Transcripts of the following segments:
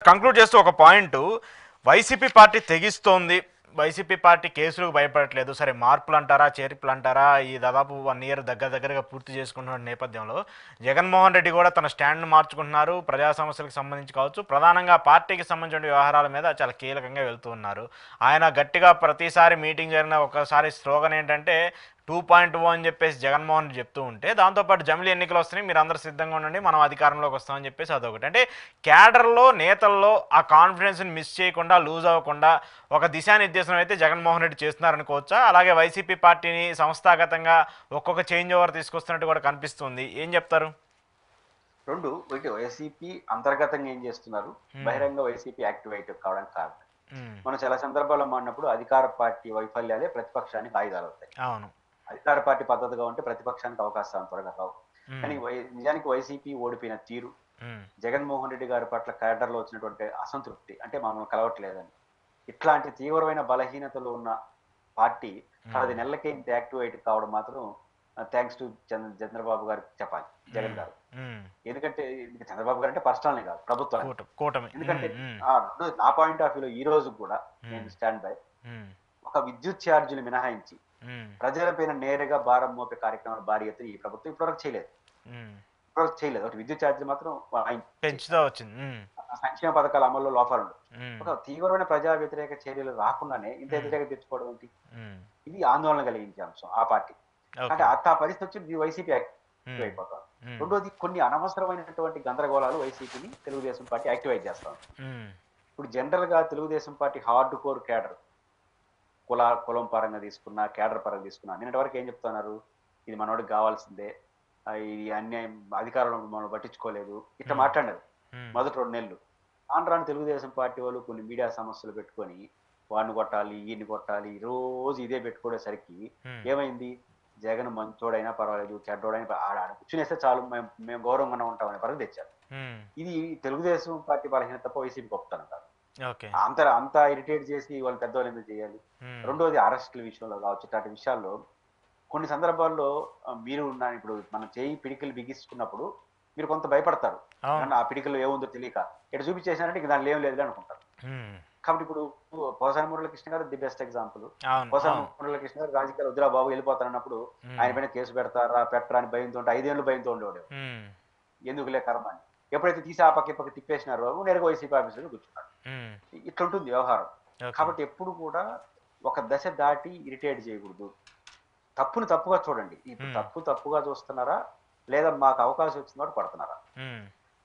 Conclude చేస్తూ ఒక point, YCP party తెగిస్తోంది, వైసీపీ పార్టీ కేసులకు భయపడట్లేదు. సరే మార్పులు అంటారా, చేర్పులు అంటారా, ఈ దాదాపు 1 ఇయర్ దగ్గరగా పూర్తి చేసుకుంటున్న నేపథ్యంలో జగన్మోహన్ రెడ్డి కూడా తన స్టాండ్ను మార్చుకుంటున్నారు. ప్రజా సమస్యలకు సంబంధించి కావచ్చు, ప్రధానంగా పార్టీకి సంబంధించిన వ్యవహారాల మీద చాలా కీలకంగా వెళ్తూ ఉన్నారు. ఆయన గట్టిగా ప్రతిసారి మీటింగ్ జరిగిన ఒకసారి స్లోగన్ ఏంటంటే 2.0 అని చెప్పేసి జగన్మోహన్ రెడ్డి చెప్తూ ఉంటే, దాంతోపాటు జమిలీ ఎన్నికలు వస్తున్నాయి, మీరు అందరూ సిద్ధంగా ఉండండి, మనం అధికారంలోకి వస్తామని చెప్పేసి అదొకటి. అంటే క్యాడర్లో నేతల్లో ఆ కాన్ఫిడెన్స్ని మిస్ చేయకుండా, లూజ్ అవ్వకుండా ఒక దిశానిర్దేశం అయితే జగన్మోహన్ రెడ్డి చేస్తున్నారనుకోవచ్చా? అలాగే వైసీపీ పార్టీని సంస్థాగతంగా ఒక్కొక్క చేంజ్ ఓవర్ తీసుకొస్తున్నట్టు కూడా కనిపిస్తుంది. ఏం చెప్తారు? రెండు ఒకటి వైసీపీ అంతర్గతంగా ఏం చేస్తున్నారు, బహిరంగ వైసీపీ యాక్టివేట్ కావడానికి కారణం. మనం చాలా సందర్భాల్లో మాడినప్పుడు అధికార పార్టీ వైఫల్యాలే ప్రతిపక్షానికి ఆయుధాలు అవుతాయి. అవును. అధికార పార్టీ పద్ధతిగా ఉంటే ప్రతిపక్షానికి అవకాశాలు త్వరగా రావు. కానీ నిజానికి వైసీపీ ఓడిపోయిన తీరు, జగన్మోహన్ రెడ్డి గారి పట్ల క్యాడర్లో వచ్చినటువంటి అసంతృప్తి, అంటే మనం కలవట్లేదని, ఇట్లాంటి తీవ్రమైన బలహీనతలు ఉన్న పార్టీ 10 నెలలకే ఇంత యాక్టివేట్ కావడం మాత్రం థ్యాంక్స్ టు చంద్రబాబు గారికి చెప్పాలి, జగన్ గారు. ఎందుకంటే చంద్రబాబు గారు అంటే పర్సనల్ని కాదు, ప్రభుత్వం. ఎందుకంటే నా పాయింట్ ఆఫ్ వ్యూలో ఈ రోజు కూడా నేను స్టాండ్ బై, ఒక విద్యుత్ ఛార్జీలు మినహాయించి ప్రజలపైన నేరుగా భారం మోపే కార్యక్రమాలు భారీ ఎత్తున ఈ ప్రభుత్వం ఇప్పటివరకు చేయలేదు. ఒకటి విద్యుత్ ఛార్జీలు మాత్రం పెంచుతూ వచ్చింది. సంక్షేమ పథకాల అమల్లో లోపాలు ఒక తీవ్రమైన ప్రజా వ్యతిరేక చర్యలు రాకుండానే ఇంత వ్యతిరేక తెచ్చుకోవడం ఏంటి? ఇది ఆందోళన కలిగించే అంశం ఆ పార్టీ. అంటే ఆ పరిస్థితి వచ్చి వైసీపీ యాక్టివ్ అయిపోతాం. రెండోది, కొన్ని అనవసరమైనటువంటి గందరగోళాలు వైసీపీని తెలుగుదేశం పార్టీ యాక్టివేట్ చేస్తాం. ఇప్పుడు జనరల్ గా Telugu Desam party hard core cadre, కులం పరంగా తీసుకున్నా, క్యాడర్ పరంగా తీసుకున్నా, నిన్నటి వరకు ఏం చెప్తున్నారు, ఇది మనోడికి కావాల్సిందే, ఇది అన్యాయం, అధికారంలో మనం పట్టించుకోలేదు, ఇట్లా మాట్లాడారు మొదటి 2 నెలలు. రాను తెలుగుదేశం పార్టీ వాళ్ళు కొన్ని మీడియా సమస్యలు పెట్టుకొని వాడిని కొట్టాలి, ఈయన్ని కొట్టాలి, రోజు ఇదే పెట్టుకునేసరికి ఏమైంది, జగన్ మంచోడైనా పర్వాలేదు, చెడ్డోడైనా ఆడ కూర్చునేస్తే చాలు, మేము గౌరవంగా ఉంటామనే పరంగా తెచ్చారు. ఇది తెలుగుదేశం పార్టీ బలహీనత తప్ప వైసీపీ గొప్పతనం కాదు. అంత ఇరిటేట్ చేసి వాళ్ళు పెద్దవాళ్ళు ఎందుకు చేయాలి? రెండోది, అరెస్టుల విషయంలో కావచ్చు, ఇట్లాంటి విషయాల్లో కొన్ని సందర్భాల్లో మీరు ఇప్పుడు మనం చేయి పిడికిలు బిగించుకున్నప్పుడు మీరు కొంత భయపడతారు, ఆ పిడికిలో ఏముందో తెలియక ఇటు చూపించేసినారంటే ఇంక దాంట్లో ఏం లేదు అనుకుంటారు. కాబట్టి ఇప్పుడు పోసాని మురళీకృష్ణ గారు the best example. Posani Muralikrishna గారు రాజకీయాలు వద్దురా బాబు వెళ్ళిపోతారన్నప్పుడు ఆయన పైన కేసు పెట్టరా అని భయంతో 5 ఏళ్ళు భయంతో ఉండేవాడు, ఎందుకులే కర్మ అని. ఎప్పుడైతే తీసి ఆ పక్క పక్క తిప్పేసినారు బాబు, నేరుగా వైసీపీ ఆఫీసులో కూర్చున్నాడు. ఇట్లుంటుంది వ్యవహారం. కాబట్టి ఎప్పుడు కూడా ఒక దశ దాటి ఇరిటేట్ చేయకూడదు. తప్పును తప్పుగా చూడండి. ఇప్పుడు తప్పుగా చూస్తున్నారా, లేదా మాకు అవకాశం వచ్చిన వాడు పడుతున్నారా?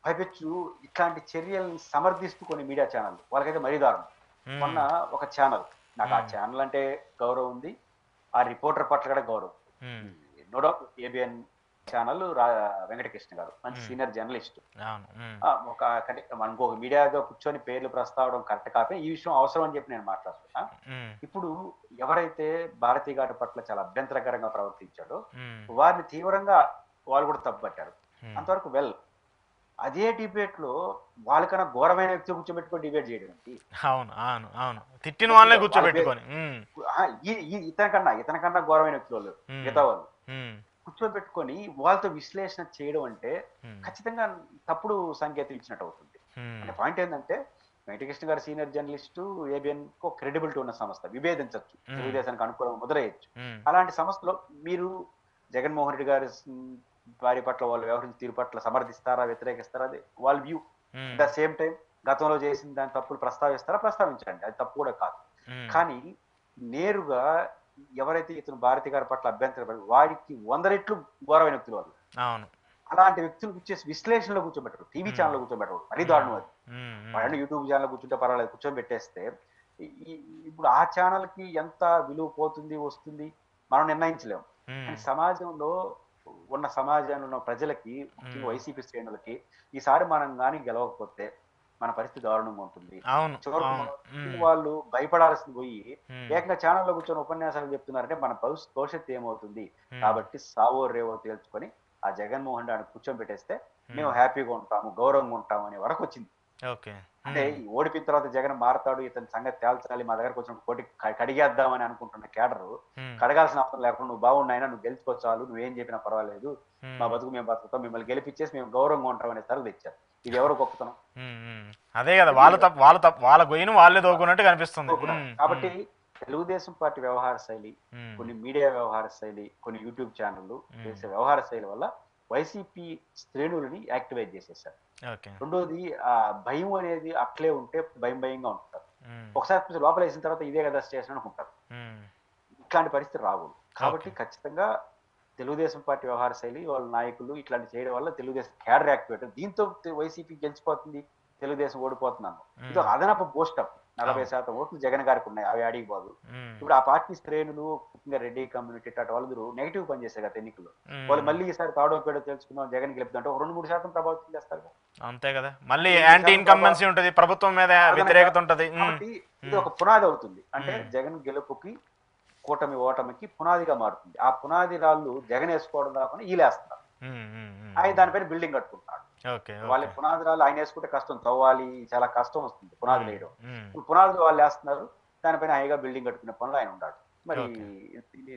పైపెచ్చు ఇట్లాంటి చర్యల్ని సమర్థిస్తూ కొన్ని మీడియా ఛానల్, వాళ్ళకైతే మరీ దారుణం. మొన్న ఒక ఛానల్, నాకు ఆ ఛానల్ అంటే గౌరవం ఉంది, ఆ రిపోర్టర్ పట్ల కూడా గౌరవం. No doubt, ABN channel Venkatakrishna garu మంచి సీనియర్ జర్నలిస్ట్. ఇంకొక మీడియాగా కూర్చొని పేర్లు ప్రస్తావడం కరెక్ట్ కాకపోతే ఈ విషయం అవసరం అని చెప్పి నేను మాట్లాడుతున్నా. ఇప్పుడు ఎవరైతే భారతీ గారి పట్ల చాలా అభ్యంతరకరంగా ప్రవర్తించాడో వారిని తీవ్రంగా వాళ్ళు కూడా తప్పుపట్టారు. అంతవరకు వెల్, అదే డిబేట్ లో వాళ్ళకన్నా ఘోరమైన వ్యక్తి కూర్చోబెట్టుకొని డిబేట్ చేయడం ఏంటి? తిట్టిన వాళ్ళనే కూర్చోబెట్టుకొని, ఇతనికన్నా ఘోరమైన వ్యక్తులు వాళ్ళు, మిగతా వాళ్ళు కూర్చోబెట్టుకొని వాళ్ళతో విశ్లేషణ చేయడం అంటే ఖచ్చితంగా తప్పుడు సంకేతం ఇచ్చినట్టు అవుతుంది. అంటే పాయింట్ ఏంటంటే, వెంకటకృష్ణ గారు సీనియర్ జర్నలిస్టు, ఏబిఎన్ కో క్రెడిబిలిటీ ఉన్న సంస్థ, విభేదించవచ్చు, తెలుగుదేశానికి అనుకూలంగా ముద్రయచ్చు. అలాంటి సంస్థలో మీరు జగన్మోహన్ రెడ్డి గారి వారి పట్ల వాళ్ళు వ్యవహరించిన తీరు పట్ల సమర్థిస్తారా, వ్యతిరేకిస్తారా, అది వాళ్ళ view. At the same time గతంలో చేసిన దాని తప్పులు ప్రస్తావించండి, అది తప్పు కూడా కాదు. కానీ నేరుగా ఎవరైతే ఇతను భారతి గారి పట్ల అభ్యంతరపడి వారికి 100 రెట్లు ఘోరమైన వ్యక్తులు వాళ్ళు, అలాంటి వ్యక్తులు కూర్చేసి విశ్లేషణలో కూర్చోబెట్టరు, టీవీ ఛానల్లో కూర్చోబెట్టరు, మరీ దారుణం అది. వాళ్ళు యూట్యూబ్ ఛానల్ కూర్చుంటే పర్వాలేదు, కూర్చోబెట్టేస్తే ఇప్పుడు ఆ ఛానల్ కి ఎంత విలువ పోతుంది వస్తుంది మనం నిర్ణయించలేము. కానీ సమాజంలో ఉన్న ప్రజలకి, ముఖ్యంగా వైసీపీ శ్రేణులకి, ఈసారి మనం కానీ గెలవకపోతే మన పరిస్థితి దారుణంగా ఉంటుంది. వాళ్ళు భయపడాల్సింది పోయి ఏకంగా ఛానల్లో కూర్చొని ఉపన్యాసాలు చెప్తున్నారంటే మన భవిష్యత్తు ఏమవుతుంది. కాబట్టి సావో రేవో తేల్చుకొని ఆ జగన్మోహన్ రెడ్డి కూర్చొని పెట్టేస్తే మేము హ్యాపీగా ఉంటాము, గౌరవంగా ఉంటాము అనే వరకు వచ్చింది. అంటే ఓడిపోయిన తర్వాత జగన్ మారతాడు, ఇతని సంగతి తేల్చాలి, మా దగ్గరకు వచ్చిన కోటి కడిగేద్దామని అనుకుంటున్న క్యాడరు కడగాల్సిన అవసరం లేకుండా, నువ్వు బాగున్నాయినా, నువ్వు గెలుచుకోవచ్చాలు, నువ్వేం చెప్పినా పర్వాలేదు, మా బతుకు మేము బతుకుతాం, మిమ్మల్ని గెలిపించేసి మేము గౌరవంగా ఉంటామనే సరుకు తెచ్చారు. ఇది ఎవరు గొప్పతనం? అదే కదా, వాళ్ళ గొయ్యిను వాళ్ళే దోకున్నట్టు కనిపిస్తుంది. కాబట్టి తెలుగుదేశం పార్టీ వ్యవహార శైలి, కొన్ని మీడియా వ్యవహార శైలి, కొన్ని యూట్యూబ్ ఛానళ్ళు చేసే వ్యవహార శైలి వల్ల వైసీపీ శ్రేణులని యాక్టివేట్ చేసేసారు. రెండోది ఆ భయం అనేది అట్లే ఉంటే భయంగా ఉంటారు. ఒకసారి లోపల వేసిన తర్వాత ఇదే కదా స్టేషన్ అనుకుంటారు. ఇట్లాంటి పరిస్థితి రాకూడదు. కాబట్టి ఖచ్చితంగా తెలుగుదేశం పార్టీ వ్యవహార శైలి, వాళ్ళ నాయకులు ఇట్లాంటి చేయడం వల్ల తెలుగుదేశం క్యాడర్ యాక్టివేట్, దీంతో వైసీపీ గెలిచిపోతుంది, తెలుగుదేశం ఓడిపోతున్నాను. ఇది ఒక అదనపు బూస్టప్. 40% ఓట్లు జగన్ గారికి ఉన్నాయి, అవి అడిగిపోదు. ఇప్పుడు ఆ పార్టీ శ్రేణులు, ముఖ్యంగా రెడ్డి కమ్యూనిటీ అటు వాళ్ళందరూ నెగిటివ్ పనిచేస్తారు కదా ఎన్నికల్లో. వాళ్ళు మళ్ళీ ఈసారి తాడో పేడో తెలుసుకుందాం జగన్ గెలుపుతుంటే ఒక 2-3% ప్రభావితం చేస్తారు. అంతే కదా, మళ్ళీ యాంటీ ఇన్కంబెన్సీ ఉంటుంది, ప్రభుత్వం మీద వ్యతిరేకత ఉంటుంది. ఇది ఒక పునాది అవుతుంది. అంటే జగన్ గెలుపుకి, కూటమి ఓటమికి పునాదిగా మారుతుంది. ఆ పునాది రాళ్ళు జగన్ వేసుకోవడం కాకుండా వీలేస్తున్నారు. ఆయన దానిపైన బిల్డింగ్ కట్టుకుంటున్నాడు. వాళ్ళ పునాది రాళ్ళు ఆయన వేసుకుంటే కష్టం, తవ్వాలి, చాలా కష్టం వస్తుంది పునాదులు వేయడం. పునాదులు వాళ్ళు వేస్తున్నారు, దానిపైన హైగా బిల్డింగ్ కట్టుకునే పనులు ఆయన ఉన్నాడు. మరి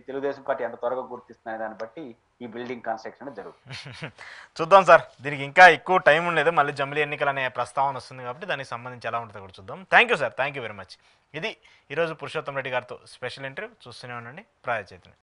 తెలుగుదేశం పార్టీ ఎంత త్వరగా గుర్తిస్తున్నాయి దాన్ని బట్టి ఈ బిల్డింగ్ కన్స్ట్రక్షన్ జరుగుతుంది. చూద్దాం సార్, దీనికి ఇంకా ఎక్కువ టైం ఉండలేదు, మళ్ళీ జమిలీ ఎన్నికలు అనే ప్రస్తావన వస్తుంది కాబట్టి దానికి సంబంధించి ఎలా ఉంటుందో కూడా చూద్దాం. Thank you sir, thank you very much. ఇది ఈరోజు పురుషోత్తం రెడ్డి గారితో స్పెషల్ ఇంటర్వ్యూ. చూస్తూనే ఉండండి ప్రజా చైతన్యం.